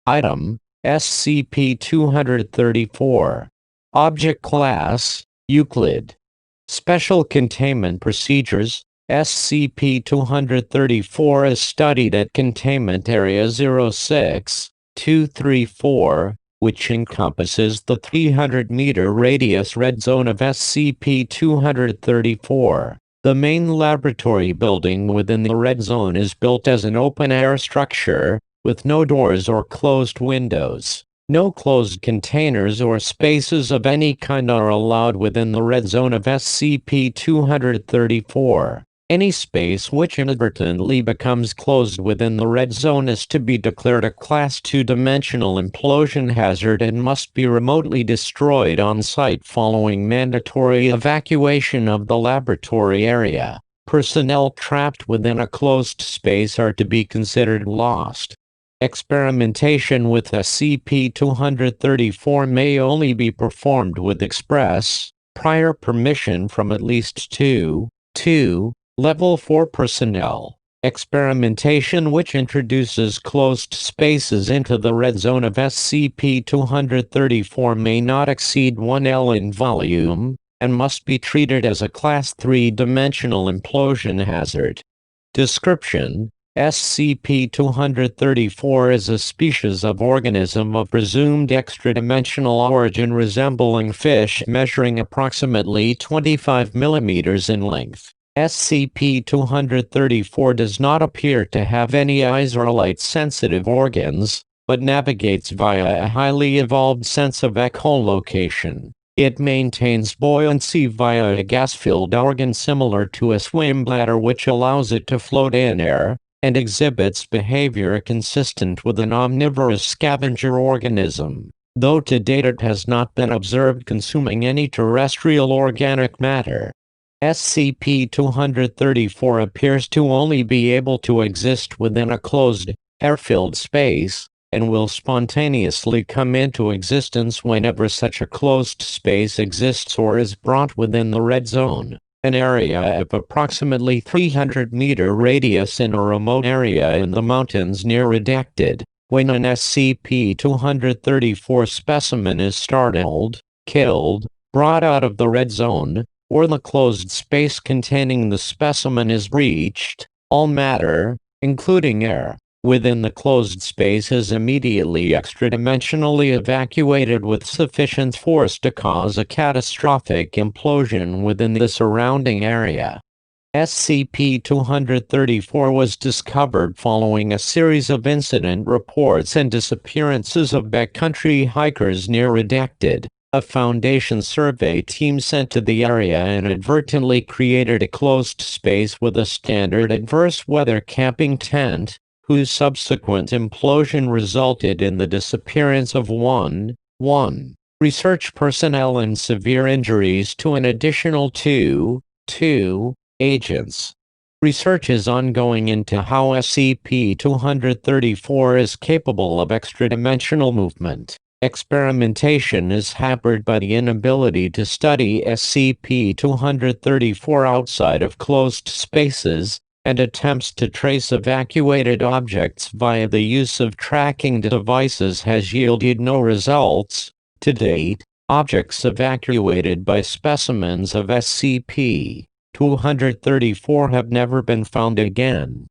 Item: SCP-234. Object Class: Euclid. Special Containment Procedures: SCP-234 is studied at Containment Area 06-234, which encompasses the 300-meter radius Red Zone of SCP-234. The main laboratory building within the Red Zone is built as an open-air structure, with no doors or closed windows. No closed containers or spaces of any kind are allowed within the Red Zone of SCP-234. Any space which inadvertently becomes closed within the Red Zone is to be declared a Class 2-dimensional implosion hazard and must be remotely destroyed on site following mandatory evacuation of the laboratory area. Personnel trapped within a closed space are to be considered lost. Experimentation with SCP-234 may only be performed with express, prior permission from at least 2 Level 4 personnel. Experimentation which introduces closed spaces into the Red Zone of SCP-234 may not exceed 1 L in volume, and must be treated as a Class 3-dimensional implosion hazard. Description: SCP-234 is a species of organism of presumed extradimensional origin resembling fish measuring approximately 25 mm in length. SCP-234 does not appear to have any eyes or light-sensitive organs, but navigates via a highly evolved sense of echolocation. It maintains buoyancy via a gas-filled organ similar to a swim bladder which allows it to float in air, and exhibits behavior consistent with an omnivorous scavenger organism, though to date it has not been observed consuming any terrestrial organic matter. SCP-234 appears to only be able to exist within a closed, air-filled space, and will spontaneously come into existence whenever such a closed space exists or is brought within the Red Zone, an area of approximately 300-meter radius in a remote area in the mountains near Redacted. When an SCP-234 specimen is startled, killed, brought out of the Red Zone, or the closed space containing the specimen is breached, all matter, including air, within the closed space is immediately extradimensionally evacuated with sufficient force to cause a catastrophic implosion within the surrounding area. SCP-234 was discovered following a series of incident reports and disappearances of backcountry hikers near Redacted. A Foundation survey team sent to the area inadvertently created a closed space with a standard adverse weather camping tent, whose subsequent implosion resulted in the disappearance of one research personnel and severe injuries to an additional two agents. Research is ongoing into how SCP-234 is capable of extradimensional movement. Experimentation is hampered by the inability to study SCP-234 outside of closed spaces, and attempts to trace evacuated objects via the use of tracking devices has yielded no results. To date, objects evacuated by specimens of SCP-234 have never been found again.